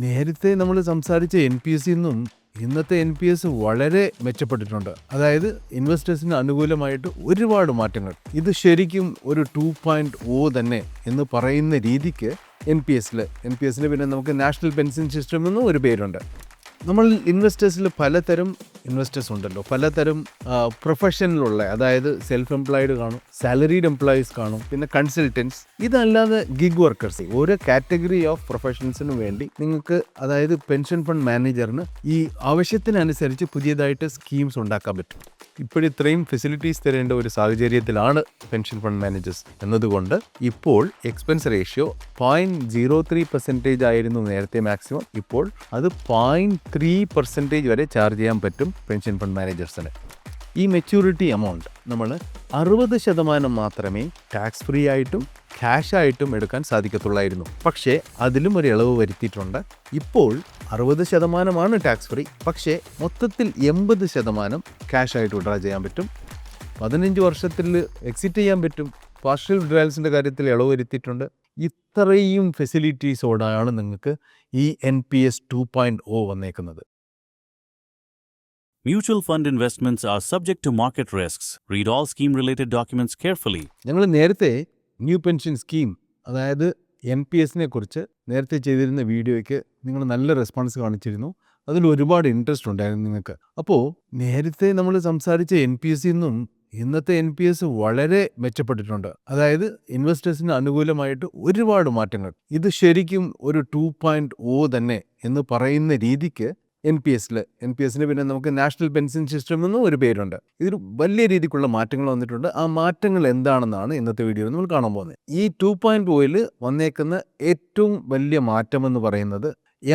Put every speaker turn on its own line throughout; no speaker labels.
നേരത്തെ നമ്മൾ സംസാരിച്ച എൻ പി എസ് നിന്നും ഇന്നത്തെ എൻ പി എസ് വളരെ മെച്ചപ്പെട്ടിട്ടുണ്ട്. അതായത് ഇൻവെസ്റ്റേഴ്സിന് അനുകൂലമായിട്ട് ഒരുപാട് മാറ്റങ്ങൾ. ഇത് ശരിക്കും ഒരു 2.0 തന്നെ എന്ന് പറയുന്ന രീതിക്ക് എൻ പി എസിൽ പിന്നെ നമുക്ക് നാഷണൽ പെൻഷൻ സിസ്റ്റം എന്നും ഒരു പേരുണ്ട്. നമ്മൾ ഇൻവെസ്റ്റേഴ്സിൽ പലതരം ഇൻവെസ്റ്റേഴ്സ് ഉണ്ടല്ലോ, പലതരം പ്രൊഫഷനിലുള്ള, അതായത് സെൽഫ് എംപ്ലോയിഡ് കാണും, സാലറീഡ് എംപ്ലോയീസ് കാണും, പിന്നെ കൺസൾട്ടൻസ്. ഇതല്ലാതെ ഗിഗ് വർക്കേഴ്സ്, ഓരോ കാറ്റഗറി ഓഫ് പ്രൊഫഷൻസിന് വേണ്ടി നിങ്ങൾക്ക്, അതായത് പെൻഷൻ ഫണ്ട് മാനേജറിന് ഈ ആവശ്യത്തിനനുസരിച്ച് പുതിയതായിട്ട് സ്കീംസ് ഉണ്ടാക്കാൻ പറ്റും. ഇപ്പോഴിത്രയും ഫെസിലിറ്റീസ് തരേണ്ട ഒരു സാഹചര്യത്തിലാണ് പെൻഷൻ ഫണ്ട് മാനേജേഴ്സ് എന്നതുകൊണ്ട് ഇപ്പോൾ എക്സ്പെൻസ് റേഷ്യോ 0.03% ആയിരുന്നു നേരത്തെ മാക്സിമം. ഇപ്പോൾ അത് 0.3% വരെ ചാർജ് ചെയ്യാൻ പറ്റും പെൻഷൻ ഫണ്ട് മാനേജേഴ്സിന്. ഈ മെച്യൂരിറ്റി എമൗണ്ട് നമ്മൾ 60% മാത്രമേ ടാക്സ് ഫ്രീ ആയിട്ടും ക്യാഷ് ആയിട്ടും എടുക്കാൻ സാധിക്കത്തുള്ളായിരുന്നു. പക്ഷേ അതിലും ഒരു ഇളവ് വരുത്തിയിട്ടുണ്ട്. ഇപ്പോൾ 60% ടാക്സ് ഫ്രീ, പക്ഷേ മൊത്തത്തിൽ 80% ക്യാഷ് ആയിട്ട് വിഡ്രാ ചെയ്യാൻ പറ്റും. 15 വർഷത്തിൽ എക്സിറ്റ് ചെയ്യാൻ പറ്റും. പാർഷ്യൽ വിഡ്രാൽസിൻ്റെ കാര്യത്തിൽ ഇളവ് വരുത്തിയിട്ടുണ്ട്. ഇത്രയും ഫെസിലിറ്റീസോടാണ് നിങ്ങൾക്ക് ഈ NPS 2.0 വന്നേക്കുന്നത്.
Mutual fund investments are subject to market risks. Read all scheme-related documents carefully.
ഞങ്ങൾ നേരത്തെ ന്യൂ പെൻഷൻ സ്കീം, അതായത് NPS കുറിച്ച് നേരത്തെ ചെയ്തിരുന്ന വീഡിയോയ്ക്ക് നിങ്ങൾ നല്ല റെസ്പോൺസ് കാണിച്ചിരുന്നു. അതിൽ ഒരുപാട് ഇൻട്രസ്റ്റ് ഉണ്ടായിരുന്നു നിങ്ങൾക്ക്. അപ്പോൾ നേരത്തെ നമ്മൾ സംസാരിച്ച NPS നിന്നും ഇന്നത്തെ NPS വളരെ മെച്ചപ്പെട്ടിട്ടുണ്ട്. അതായത് ഇൻവെസ്റ്റേഴ്സിന് അനുകൂലമായിട്ട് ഒരുപാട് മാറ്റങ്ങൾ. ഇത് ശരിക്കും ഒരു 2.0 തന്നെ എന്ന് പറയുന്ന രീതിക്ക് എൻ പി എസിൽ പിന്നെ നമുക്ക് നാഷണൽ പെൻഷൻ സിസ്റ്റം എന്നും ഒരു പേരുണ്ട്. ഇതിൽ വലിയ രീതിക്കുള്ള മാറ്റങ്ങൾ വന്നിട്ടുണ്ട്. ആ മാറ്റങ്ങൾ എന്താണെന്നാണ് ഇന്നത്തെ വീഡിയോയിൽ നമ്മൾ കാണാൻ പോകുന്നത്. ഈ 2.0-ൽ വന്നേക്കുന്ന ഏറ്റവും വലിയ മാറ്റമെന്ന് പറയുന്നത്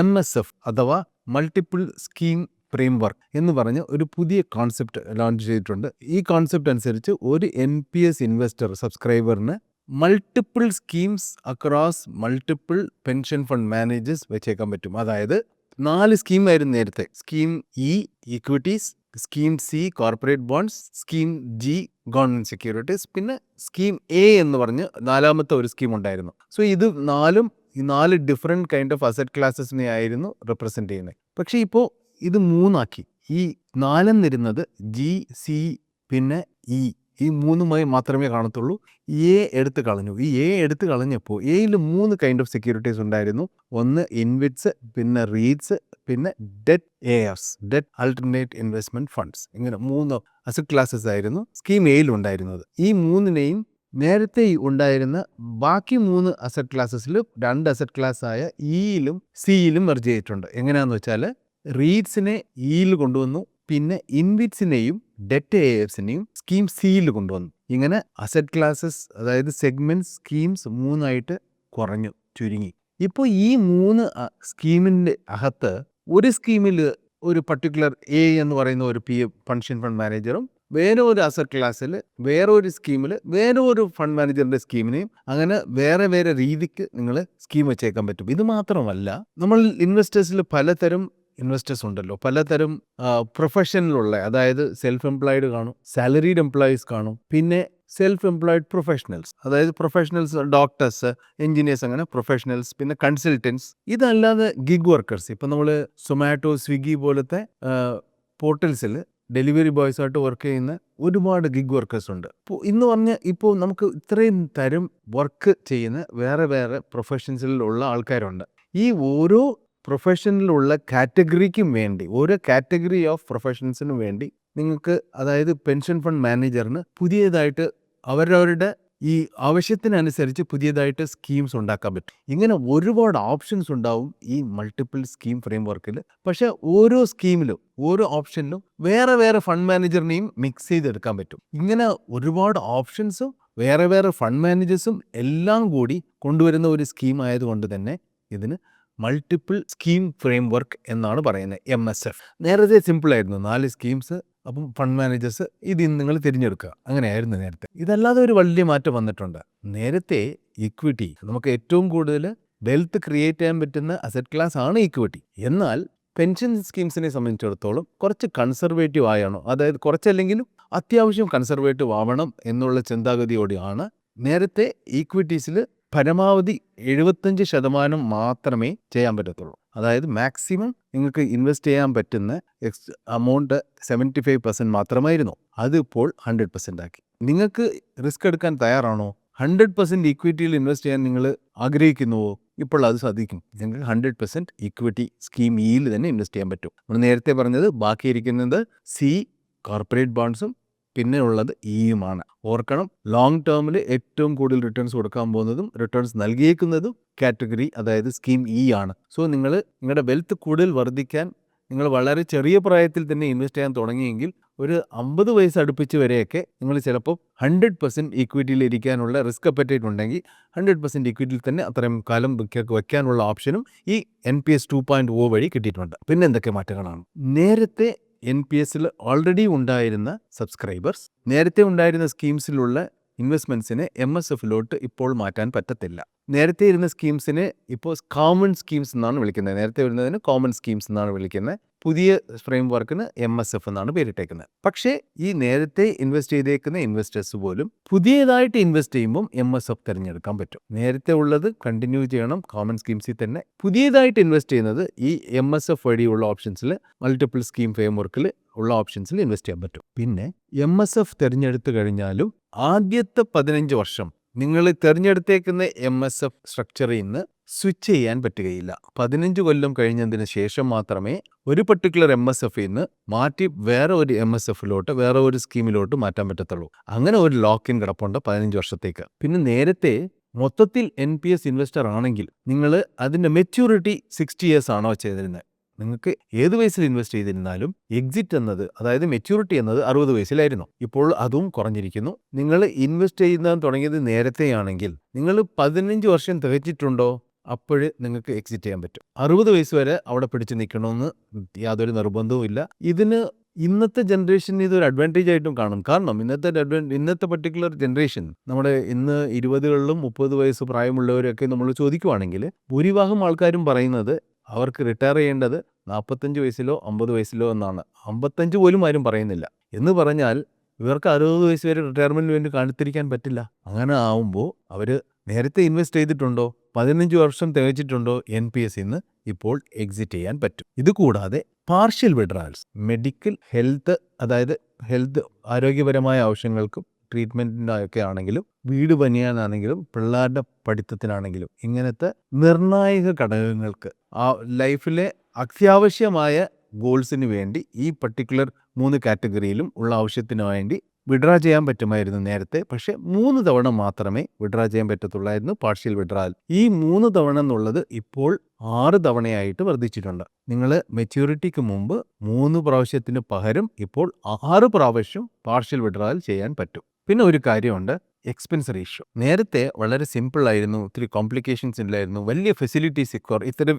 MSF അഥവാ മൾട്ടിപ്പിൾ സ്കീം ഫ്രെയിംവർക്ക് എന്ന് പറഞ്ഞ ഒരു പുതിയ കോൺസെപ്റ്റ് ലോഞ്ച് ചെയ്തിട്ടുണ്ട്. ഈ കോൺസെപ്റ്റ് അനുസരിച്ച് ഒരു NPS ഇൻവെസ്റ്റർ സബ്സ്ക്രൈബറിന് multiple schemes across multiple pension fund managers വെച്ചേക്കാൻ പറ്റും. അതായത് 4 സ്കീമായിരുന്നു നേരത്തെ. Scheme E equities, scheme C corporate bonds, scheme G government securities, പിന്നെ സ്കീം A എന്ന് പറഞ്ഞ് 4ാമത്തെ ഒരു സ്കീം ഉണ്ടായിരുന്നു. സോ ഇത് 4 ഡിഫറെൻറ്റ് കൈൻഡ് ഓഫ് അസറ്റ് ക്ലാസസിനെ ആയിരുന്നു റെപ്രസെൻ്റ് ചെയ്യുന്നത്. പക്ഷേ ഇപ്പോൾ ഇത് 3 ആക്കി. ഈ 4 എന്നിരുന്നത് G, C പിന്നെ E, ഈ 3 മാത്രമേ കാണത്തുള്ളൂ. എടുത്ത് കളഞ്ഞു. ഈ എടുത്ത് കളഞ്ഞപ്പോൾ എയിൽ 3 കൈൻഡ് ഓഫ് സെക്യൂരിറ്റീസ് ഉണ്ടായിരുന്നു. ഒന്ന് ഇൻവിറ്റ്സ്, പിന്നെ റീറ്റ്സ്, പിന്നെ debt ARs, debt alternate investment funds. ഇങ്ങനെ 3 അസറ്റ് ക്ലാസ്സസ് ആയിരുന്നു സ്കീം എയിൽ ഉണ്ടായിരുന്നത്. ഈ 3നെയും നേരത്തെ ഉണ്ടായിരുന്ന ബാക്കി 3 അസറ്റ് ക്ലാസ്സസിൽ 2 അസറ്റ് ക്ലാസ് ആയ ഇയിലും സിയിലും മെർജ് ചെയ്തിട്ടുണ്ട്. എങ്ങനെയാണെന്ന് വെച്ചാൽ റീറ്റ്സിനെ ഇയിൽ കൊണ്ടുവന്നു, പിന്നെ ഇൻവിറ്റ്സിനെയും ഡെറ്റ് ARസിനെയും സ്കീം സിയിൽ കൊണ്ടുവന്നു. ഇങ്ങനെ അസറ്റ് ക്ലാസസ്, അതായത് സെഗ്മെന്റ് സ്കീംസ് 3 കുറഞ്ഞു, ചുരുങ്ങി. ഇപ്പോൾ ഈ 3 സ്കീമിൻ്റെ അകത്ത് ഒരു സ്കീമിൽ ഒരു പർട്ടിക്കുലർ A എന്ന് പറയുന്ന ഒരു പെൻഷൻ ഫണ്ട് മാനേജറും വേറെ ഒരു അസറ്റ് ക്ലാസ്സിൽ വേറെ ഒരു സ്കീമിൽ വേറെ ഒരു ഫണ്ട് മാനേജറിൻ്റെ സ്കീമിനെയും അങ്ങനെ വേറെ വേറെ രീതിക്ക് നിങ്ങൾ സ്കീം വെച്ചേക്കാൻ പറ്റും. ഇത് മാത്രമല്ല, നമ്മൾ ഇൻവെസ്റ്റേഴ്സിൽ പലതരം ഇൻവെസ്റ്റേഴ്സ് ഉണ്ടല്ലോ, പലതരം പ്രൊഫഷനിലുള്ള, അതായത് സെൽഫ് എംപ്ലോയിഡ് കാണും, സാലറീഡ് എംപ്ലോയീസ് കാണും, പിന്നെ സെൽഫ് എംപ്ലോയിഡ് പ്രൊഫഷണൽസ്, അതായത് പ്രൊഫഷണൽസ് ഡോക്ടേഴ്സ്, എഞ്ചിനീയേഴ്സ്, അങ്ങനെ പ്രൊഫഷണൽസ്, പിന്നെ കൺസൾട്ടൻസ്. ഇതല്ലാതെ ഗിഗ് വർക്കേഴ്സ്, ഇപ്പം നമ്മൾ സൊമാറ്റോ, സ്വിഗ്ഗി പോലത്തെ പോർട്ടൽസിൽ ഡെലിവറി ബോയ്സ് ആയിട്ട് വർക്ക് ചെയ്യുന്ന ഒരുപാട് ഗിഗ് വർക്കേഴ്സ് ഉണ്ട്. ഇന്ന് പറഞ്ഞാൽ ഇപ്പോൾ നമുക്ക് ഇത്രയും തരം വർക്ക് ചെയ്യുന്ന വേറെ വേറെ പ്രൊഫഷൻസിലുള്ള ആൾക്കാരുണ്ട്. ഈ ഓരോ പ്രൊഫഷനിലുള്ള കാറ്റഗറിക്കും വേണ്ടി, ഓരോ കാറ്റഗറി ഓഫ് പ്രൊഫഷൻസിനും വേണ്ടി നിങ്ങൾക്ക്, അതായത് പെൻഷൻ ഫണ്ട് മാനേജറിന് പുതിയതായിട്ട് അവരവരുടെ ഈ ആവശ്യത്തിനനുസരിച്ച് പുതിയതായിട്ട് സ്കീംസ് ഉണ്ടാക്കാൻ പറ്റും. ഇങ്ങനെ ഒരുപാട് ഓപ്ഷൻസ് ഉണ്ടാവും ഈ മൾട്ടിപ്പിൾ സ്കീം ഫ്രെയിംവർക്കിൽ. പക്ഷേ ഓരോ സ്കീമിലും ഓരോ ഓപ്ഷനിലും വേറെ വേറെ ഫണ്ട് മാനേജറിനെയും മിക്സ് ചെയ്തെടുക്കാൻ പറ്റും. ഇങ്ങനെ ഒരുപാട് ഓപ്ഷൻസും വേറെ വേറെ ഫണ്ട് മാനേജേഴ്സും എല്ലാം കൂടി കൊണ്ടുവരുന്ന ഒരു സ്കീം ആയതുകൊണ്ട് തന്നെ ഇതിന് മൾട്ടിപ്പിൾ സ്കീം ഫ്രെയിംവർക്ക് എന്നാണ് പറയുന്നത്, MSF. നേരത്തെ സിമ്പിളായിരുന്നു, 4 സ്കീംസ്, അപ്പം ഫണ്ട് മാനേജേഴ്സ് ഇതിൽ നിങ്ങൾ തിരഞ്ഞെടുക്കുക, അങ്ങനെയായിരുന്നു നേരത്തെ. ഇതല്ലാതെ ഒരു വലിയ മാറ്റം വന്നിട്ടുണ്ട്. നേരത്തെ ഇക്വിറ്റി, നമുക്ക് ഏറ്റവും കൂടുതൽ വെൽത്ത് ക്രിയേറ്റ് ചെയ്യാൻ പറ്റുന്ന അസറ്റ് ക്ലാസ് ആണ് ഇക്വിറ്റി. എന്നാൽ പെൻഷൻ സ്കീംസിനെ സംബന്ധിച്ചിടത്തോളം കുറച്ച് കൺസർവേറ്റീവ് ആയാണോ, അതായത് കുറച്ചല്ലെങ്കിലും അത്യാവശ്യം കൺസർവേറ്റീവ് ആവണം എന്നുള്ള ചിന്താഗതിയോടെയാണ് നേരത്തെ ഈക്വിറ്റീസിൽ പരമാവധി 75% മാത്രമേ ചെയ്യാൻ പറ്റത്തുള്ളൂ. അതായത് മാക്സിമം നിങ്ങൾക്ക് ഇൻവെസ്റ്റ് ചെയ്യാൻ പറ്റുന്ന amount 75% മാത്രമായിരുന്നു. അതിപ്പോൾ 100% ആക്കി. നിങ്ങൾക്ക് റിസ്ക് എടുക്കാൻ തയ്യാറാണോ? 100% ഇക്വിറ്റിയിൽ ഇൻവെസ്റ്റ് ചെയ്യാൻ നിങ്ങൾ ആഗ്രഹിക്കുന്നുവോ? ഇപ്പോൾ അത് സാധിക്കും. നിങ്ങൾക്ക് 100% ഇക്വിറ്റി സ്കീം ഇയിൽ തന്നെ ഇൻവെസ്റ്റ് ചെയ്യാൻ പറ്റും. നമ്മൾ നേരത്തെ പറഞ്ഞത് ബാക്കിയിരിക്കുന്നത് സി, കോർപ്പറേറ്റ് ബോണ്ട്സും പിന്നെ ഉള്ളത് ഇയുമാണ്. ഓർക്കണം, ലോങ് ടേമിൽ ഏറ്റവും കൂടുതൽ റിട്ടേൺസ് കൊടുക്കാൻ പോകുന്നതും റിട്ടേൺസ് നൽകിയേക്കുന്നതും കാറ്റഗറി അതായത് സ്കീം ഇ ആണ്. സോ നിങ്ങളുടെ വെൽത്ത് കൂടുതൽ വർദ്ധിക്കാൻ നിങ്ങൾ വളരെ ചെറിയ പ്രായത്തിൽ തന്നെ ഇൻവെസ്റ്റ് ചെയ്യാൻ തുടങ്ങിയെങ്കിൽ ഒരു 50 വയസ്സ് അടുപ്പിച്ച് വരെയൊക്കെ നിങ്ങൾ ചിലപ്പോൾ 100% ഇക്വിറ്റിയിൽ ഇരിക്കാനുള്ള റിസ്ക് അപ്പറ്റൈറ്റ് ഉണ്ടെങ്കിൽ 100% ഇക്വിറ്റിയിൽ തന്നെ അത്രയും കാലം വയ്ക്കാനുള്ള ഓപ്ഷനും ഈ NPS 2.0 വഴി കിട്ടിയിട്ടുണ്ട്. പിന്നെ എന്തൊക്കെ മാറ്റങ്ങളാണ്? നേരത്തെ NPSൽ ഓൾറെഡി ഉണ്ടായിരുന്ന സബ്സ്ക്രൈബേഴ്സ്, നേരത്തെ ഉണ്ടായിരുന്ന സ്കീംസിലുള്ള ഇൻവെസ്റ്റ്മെൻറ്റ്സിനെ MSFലോട്ട് ഇപ്പോൾ മാറ്റാൻ പറ്റത്തില്ല. നേരത്തെ ഇരുന്ന സ്കീംസിനെ ഇപ്പോൾ കോമൺ സ്കീംസ് എന്നാണ് വിളിക്കുന്നത്. നേരത്തെ വരുന്നതിന് കോമൺ സ്കീംസ് എന്നാണ് വിളിക്കുന്നത്. പുതിയ ഫ്രെയിം വർക്കിന് MSF എന്നാണ് പേരിട്ടേക്കുന്നത്. പക്ഷേ ഈ നേരത്തെ ഇൻവെസ്റ്റ് ചെയ്തേക്കുന്ന ഇൻവെസ്റ്റേഴ്സ് പോലും പുതിയതായിട്ട് ഇൻവെസ്റ്റ് ചെയ്യുമ്പം MSF തിരഞ്ഞെടുക്കാൻ പറ്റും. നേരത്തെ ഉള്ളത് കണ്ടിന്യൂ ചെയ്യണം കോമൺ സ്കീംസിൽ തന്നെ. പുതിയതായിട്ട് ഇൻവെസ്റ്റ് ചെയ്യുന്നത് ഈ MSF വഴിയുള്ള ഓപ്ഷൻസിൽ, മൾട്ടിപ്പിൾ സ്കീം ഫ്രെയിം വർക്കിൽ ഉള്ള ഓപ്ഷൻസിൽ ഇൻവെസ്റ്റ് ചെയ്യാൻ പറ്റും. പിന്നെ MSF തിരഞ്ഞെടുത്ത് കഴിഞ്ഞാലും ആദ്യത്തെ 15 വർഷം നിങ്ങൾ തിരഞ്ഞെടുത്തേക്കുന്ന MSF സ്ട്രക്ചറിൽ നിന്ന് സ്വിച്ച് ചെയ്യാൻ പറ്റുകയില്ല. 15 കൊല്ലം കഴിഞ്ഞതിന് ശേഷം മാത്രമേ ഒരു പർട്ടിക്കുലർ MSFൽ നിന്ന് മാറ്റി വേറെ ഒരു MSFലോട്ട്, വേറെ ഒരു സ്കീമിലോട്ട് മാറ്റാൻ പറ്റത്തുള്ളൂ. അങ്ങനെ ഒരു ലോക്ക് ഇൻ കിടപ്പുണ്ട് 15 വർഷത്തേക്ക്. പിന്നെ നേരത്തെ മൊത്തത്തിൽ NPS ഇൻവെസ്റ്റർ ആണെങ്കിൽ നിങ്ങൾ അതിൻ്റെ മെച്യൂരിറ്റി 60 years ആണോ ചെയ്തിരുന്നത്. നിങ്ങൾക്ക് ഏത് വയസ്സിൽ ഇൻവെസ്റ്റ് ചെയ്തിരുന്നാലും എക്സിറ്റ് എന്നത്, അതായത് മെച്യൂരിറ്റി എന്നത് 60 വയസ്സിലായിരുന്നു. ഇപ്പോൾ അതും കുറഞ്ഞിരിക്കുന്നു. നിങ്ങൾ ഇൻവെസ്റ്റ് ചെയ്യുന്നത് തുടങ്ങിയത് നേരത്തെയാണെങ്കിൽ നിങ്ങൾ 15 വർഷം തികച്ചിട്ടുണ്ടോ, അപ്പോൾ നിങ്ങൾക്ക് എക്സിറ്റ് ചെയ്യാൻ പറ്റും. 60 വയസ്സ് വരെ അവിടെ പിടിച്ച് നിൽക്കണമെന്ന് യാതൊരു നിർബന്ധവും ഇല്ല. ഇതിന് ഇന്നത്തെ ജനറേഷന് ഇതൊരു അഡ്വാൻറ്റേജ് ആയിട്ടും കാണും. കാരണം ഇന്നത്തെ പർട്ടിക്കുലർ ജനറേഷൻ, നമ്മുടെ ഇന്ന് 20കളിലും 30 വയസ്സ് പ്രായമുള്ളവരൊക്കെ നമ്മൾ ചോദിക്കുവാണെങ്കിൽ ഭൂരിഭാഗം ആൾക്കാരും പറയുന്നത് അവർക്ക് റിട്ടയർ ചെയ്യേണ്ടത് 45 വയസ്സിലോ 50 വയസ്സിലോ എന്നാണ്. 55 പോലും ആരും പറയുന്നില്ല. എന്ന് പറഞ്ഞാൽ ഇവർക്ക് 60 വയസ്സ് വരെ റിട്ടയർമെൻറ്റിന് വേണ്ടി കാത്തിരിക്കാൻ പറ്റില്ല. അങ്ങനെ ആവുമ്പോൾ അവർ നേരത്തെ ഇൻവെസ്റ്റ് ചെയ്തിട്ടുണ്ടോ, 15 വർഷം തികച്ചിട്ടുണ്ടോ, NPSൽ നിന്ന് ഇപ്പോൾ എക്സിറ്റ് ചെയ്യാൻ പറ്റും. ഇതുകൂടാതെ പാർഷ്യൽ വിഡ്രാവൽസ്, മെഡിക്കൽ അതായത് ഹെൽത്ത് ആരോഗ്യപരമായ ആവശ്യങ്ങൾക്കും ട്രീറ്റ്മെൻറ്റിനൊക്കെ ആണെങ്കിലും, വീട് പണിയാനാണെങ്കിലും, പിള്ളേരുടെ പഠിത്തത്തിനാണെങ്കിലും, ഇങ്ങനത്തെ നിർണായക ഘടകങ്ങൾക്ക് ആ ലൈഫിലെ അത്യാവശ്യമായ ഗോൾസിന് വേണ്ടി ഈ പർട്ടിക്കുലർ 3 കാറ്റഗറിയിലും ഉള്ള ആവശ്യത്തിന് വേണ്ടി വിഡ്രാ ചെയ്യാൻ പറ്റുമായിരുന്നു നേരത്തെ. പക്ഷേ 3 തവണ മാത്രമേ വിഡ്രാ ചെയ്യാൻ പറ്റത്തുള്ളായിരുന്നു പാർഷ്യൽ വിഡ്രാവൽ. ഈ 3 തവണ എന്നുള്ളത് ഇപ്പോൾ 6 തവണയായിട്ട് വർദ്ധിച്ചിട്ടുണ്ട്. നിങ്ങൾ മെച്യൂരിറ്റിക്ക് മുമ്പ് 3 പ്രാവശ്യത്തിന് പകരം ഇപ്പോൾ 6 പ്രാവശ്യം പാർഷ്യൽ വിഡ്രാവൽ ചെയ്യാൻ പറ്റും. പിന്നെ ഒരു കാര്യമുണ്ട്, എക്സ്പെൻസ് റേഷ്യോ. നേരത്തെ വളരെ സിമ്പിളായിരുന്നു, ഒത്തിരി കോംപ്ലിക്കേഷൻസ് ഇല്ലായിരുന്നു, വലിയ ഫെസിലിറ്റീസ്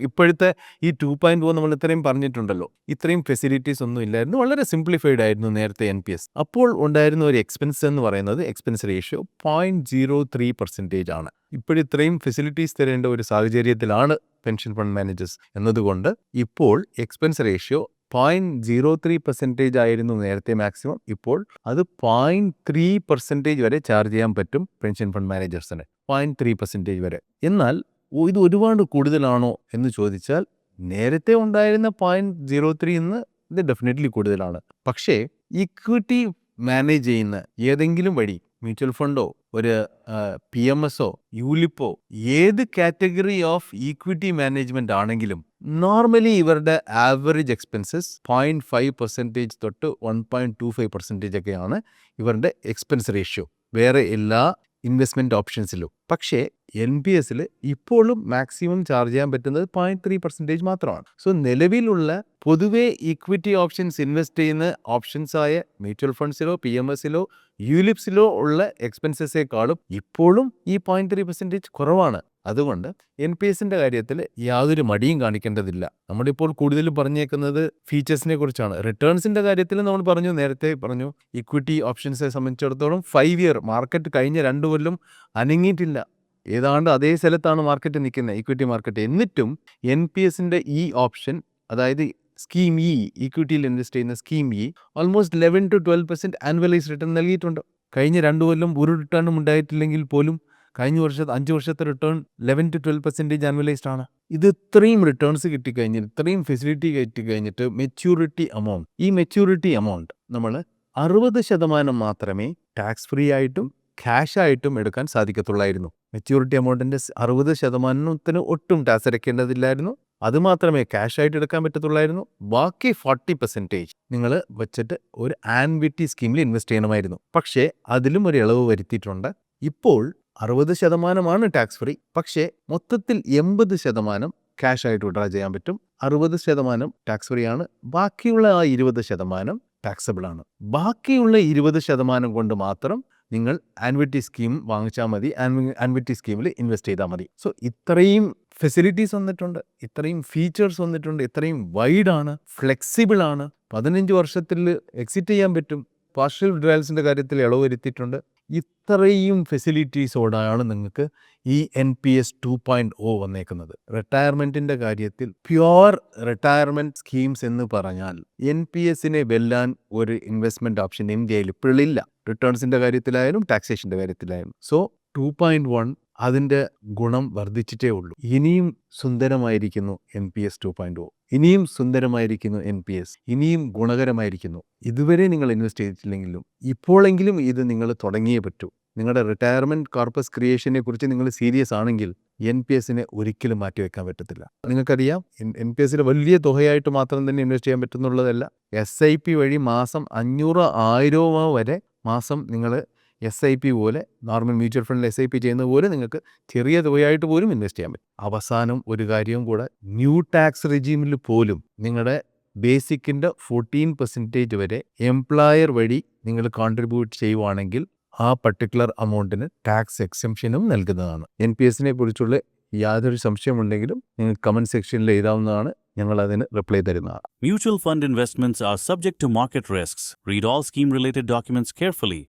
ഇപ്പോഴത്തെ ഈ 2.0 നമ്മൾ ഇത്രയും പറഞ്ഞിട്ടുണ്ടല്ലോ, ഇത്രയും ഫെസിലിറ്റീസ് ഒന്നും ഇല്ലായിരുന്നു. വളരെ സിംപ്ലിഫൈഡ് ആയിരുന്നു നേരത്തെ NPS. അപ്പോൾ ഉണ്ടായിരുന്ന ഒരു എക്സ്പെൻസ് എന്ന് പറയുന്നത് എക്സ്പെൻസ് റേഷ്യോ 0.03% ആണ്. ഇപ്പോഴിത്രയും ഫെസിലിറ്റീസ് തരേണ്ട ഒരു സാഹചര്യത്തിലാണ് പെൻഷൻ ഫണ്ട് മാനേജേഴ്സ് എന്നതുകൊണ്ട് ഇപ്പോൾ എക്സ്പെൻസ് റേഷ്യോ 0.03% ആയിരുന്നു നേരത്തെ മാക്സിമം. ഇപ്പോൾ അത് 0.3% വരെ ചാർജ് ചെയ്യാൻ പറ്റും പെൻഷൻ ഫണ്ട് മാനേജേഴ്സിന്, 0.3% വരെ. എന്നാൽ ഇത് ഒരുപാട് കൂടുതലാണോ എന്ന് ചോദിച്ചാൽ നേരത്തെ ഉണ്ടായിരുന്ന 0.03 എന്ന് ഇത് ഡെഫിനറ്റ്ലി കൂടുതലാണ്. പക്ഷേ ഇക്വിറ്റി മാനേജ് ചെയ്യുന്ന ഏതെങ്കിലും വഴി, മ്യൂച്വൽ ഫണ്ടോ ഒരു PMSO യൂലിപ്പോ ഏത് കാറ്റഗറി ഓഫ് ഈക്വിറ്റി മാനേജ്മെന്റ് ആണെങ്കിലും നോർമലി ഇവരുടെ ആവറേജ് എക്സ്പെൻസസ് 0.5% തൊട്ട് 1.25% ഒക്കെയാണ് ഇവരുടെ എക്സ്പെൻസ് റേഷ്യോ വേറെ എല്ലാ ഇൻവെസ്റ്റ്മെൻറ്റ് ഓപ്ഷൻസിലും. പക്ഷേ NPSൽ ഇപ്പോഴും മാക്സിമം ചാർജ് ചെയ്യാൻ പറ്റുന്നത് 0.3% മാത്രമാണ്. സോ നിലവിലുള്ള പൊതുവേ ഇക്വിറ്റി ഓപ്ഷൻസ് ഇൻവെസ്റ്റ് ചെയ്യുന്ന ഓപ്ഷൻസായ മ്യൂച്വൽ ഫണ്ട്സിലോ PMSലോ യൂലിപ്സിലോ ഉള്ള എക്സ്പെൻസസേക്കാളും ഇപ്പോഴും ഈ 0.3% കുറവാണ്. അതുകൊണ്ട് NPSൻ്റെ കാര്യത്തിൽ യാതൊരു മടിയും കാണിക്കേണ്ടതില്ല. നമ്മളിപ്പോൾ കൂടുതലും പറഞ്ഞേക്കുന്നത് ഫീച്ചേഴ്സിനെ കുറിച്ചാണ്. റിട്ടേൺസിൻ്റെ കാര്യത്തിൽ നമ്മൾ നേരത്തെ പറഞ്ഞു, ഇക്വിറ്റി ഓപ്ഷൻസിനെ സംബന്ധിച്ചിടത്തോളം 5 ഇയർ മാർക്കറ്റ് കഴിഞ്ഞ 2 കൊല്ലം അനങ്ങിയിട്ടില്ല. ഏതാണ്ട് അതേ സ്ഥലത്താണ് മാർക്കറ്റ് നിൽക്കുന്നത്, ഇക്വിറ്റി മാർക്കറ്റ്. എന്നിട്ടും NPSൻ്റെ ഈ ഓപ്ഷൻ, അതായത് സ്കീം ഇ, ഇക്വിറ്റിയിൽ ഇൻവെസ്റ്റ് ചെയ്യുന്ന scheme E, almost 11 to 12% annualise return നൽകിയിട്ടുണ്ട്. കഴിഞ്ഞ 2 കൊല്ലം ഒരു റിട്ടേണും ഉണ്ടായിട്ടില്ലെങ്കിൽ പോലും കഴിഞ്ഞ 5 വർഷത്തെ റിട്ടേൺ 11 to 12% ആനുവലൈസ്ഡ് ആണ്. ഇത് ഇത്രയും റിട്ടേൺസ് കിട്ടിക്കഴിഞ്ഞിട്ട് ഇത്രയും ഫെസിലിറ്റി കിട്ടിക്കഴിഞ്ഞിട്ട് ഈ മെച്യൂരിറ്റി എമൗണ്ട് നമ്മൾ 60% മാത്രമേ ടാക്സ് ഫ്രീ ആയിട്ടും ക്യാഷ് ആയിട്ടും എടുക്കാൻ സാധിക്കത്തുള്ളായിരുന്നു. മെച്യൂരിറ്റി എമൗണ്ടിൻ്റെ 60%-ത്തിന് ഒട്ടും ടാക്സ് അടയ്ക്കേണ്ടതില്ലായിരുന്നു. അതുമാത്രമേ ക്യാഷ് ആയിട്ട് എടുക്കാൻ പറ്റത്തുള്ളായിരുന്നു. ബാക്കി 40% നിങ്ങൾ വെച്ചിട്ട് ഒരു ആൻവിറ്റി സ്കീമിൽ ഇൻവെസ്റ്റ് ചെയ്യണമായിരുന്നു. പക്ഷേ അതിലും ഒരു ഇളവ് വരുത്തിയിട്ടുണ്ട്. ഇപ്പോൾ 60% ടാക്സ് ഫ്രീ, പക്ഷേ മൊത്തത്തിൽ 80% ക്യാഷ് ആയിട്ട് വിഡ്രാ ചെയ്യാൻ പറ്റും. 60% ടാക്സ് ഫ്രീ ആണ്. ബാക്കിയുള്ള ആ 20% ടാക്സബിൾ ആണ്. ബാക്കിയുള്ള 20% കൊണ്ട് മാത്രം നിങ്ങൾ ആൻവിറ്റി സ്കീം വാങ്ങിച്ചാൽ മതി, ആൻവിറ്റി സ്കീമിൽ ഇൻവെസ്റ്റ് ചെയ്താൽ മതി. സോ ഇത്രയും ഫെസിലിറ്റീസ് വന്നിട്ടുണ്ട്, ഇത്രയും ഫീച്ചേഴ്സ് വന്നിട്ടുണ്ട്, ഇത്രയും വൈഡാണ്, ഫ്ലെക്സിബിൾ ആണ്. 15 വർഷത്തിൽ എക്സിറ്റ് ചെയ്യാൻ പറ്റും. പാർഷ്യൽ വിഡ്രാൽസിൻ്റെ കാര്യത്തിൽ ഇളവ് വരുത്തിയിട്ടുണ്ട്. ഇത്രയും ഫെസിലിറ്റീസോടാണ് നിങ്ങൾക്ക് ഈ NPS 2.0 വന്നേക്കുന്നത്. റിട്ടയർമെൻറ്റിൻ്റെ കാര്യത്തിൽ പ്യുവർ റിട്ടയർമെൻറ്റ് സ്കീംസ് എന്ന് പറഞ്ഞാൽ NPSനെ വെല്ലാൻ ഒരു ഇൻവെസ്റ്റ്മെൻറ്റ് ഓപ്ഷൻ ഇന്ത്യയിൽ ഇപ്പോഴില്ല. റിട്ടേൺസിൻ്റെ കാര്യത്തിലായാലും ടാക്സേഷൻ്റെ കാര്യത്തിലായാലും. സോ 2.1 അതിൻ്റെ ഗുണം വർദ്ധിച്ചിട്ടേ ഉള്ളൂ. ഇനിയും സുന്ദരമായിരിക്കുന്നു NPS 2.0. ഇനിയും സുന്ദരമായിരിക്കുന്നു NPS. ഇനിയും ഗുണകരമായിരിക്കുന്നു. ഇതുവരെ നിങ്ങൾ ഇൻവെസ്റ്റ് ചെയ്തിട്ടില്ലെങ്കിലും ഇപ്പോഴെങ്കിലും ഇത് നിങ്ങൾ തുടങ്ങിയേ പറ്റൂ. നിങ്ങളുടെ റിട്ടയർമെൻറ്റ് കോർപ്പസ് ക്രിയേഷനെ കുറിച്ച് നിങ്ങൾ സീരിയസ് ആണെങ്കിൽ NPSനെ ഒരിക്കലും മാറ്റിവെക്കാൻ പറ്റത്തില്ല. നിങ്ങൾക്കറിയാം, NPSൽ വലിയ തുകയായിട്ട് മാത്രം തന്നെ ഇൻവെസ്റ്റ് ചെയ്യാൻ പറ്റുന്നുള്ളതല്ല. SIP വഴി മാസം 500-1000 വരെ മാസം നിങ്ങൾ SIP പോലെ, നോർമൽ മ്യൂച്വൽ ഫണ്ടിൽ SIP ചെയ്യുന്നത് പോലെ നിങ്ങൾക്ക് ചെറിയ തുകയായിട്ട് പോലും ഇൻവെസ്റ്റ് ചെയ്യാൻ പറ്റും. അവസാനം ഒരു കാര്യവും കൂടെ, ന്യൂ ടാക്സ് റെജീമിൽ പോലും നിങ്ങളുടെ ബേസിക്കിൻ്റെ 14% വരെ എംപ്ലോയർ വഴി നിങ്ങൾ കോൺട്രിബ്യൂട്ട് ചെയ്യുവാണെങ്കിൽ ആ പർട്ടിക്കുലർ അമൗണ്ടിന് ടാക്സ് എക്സംഷനും നൽകുന്നതാണ്. NPSനെ കുറിച്ചുള്ള യാതൊരു സംശയമുണ്ടെങ്കിലും നിങ്ങൾ കമൻറ്റ് സെക്ഷനിൽ എഴുതാവുന്നതാണ്. ഞങ്ങൾ അതിന് റിപ്ലൈ തരുന്നതാണ്.
Mutual fund investments are subject to market risks. Read all scheme related documents carefully.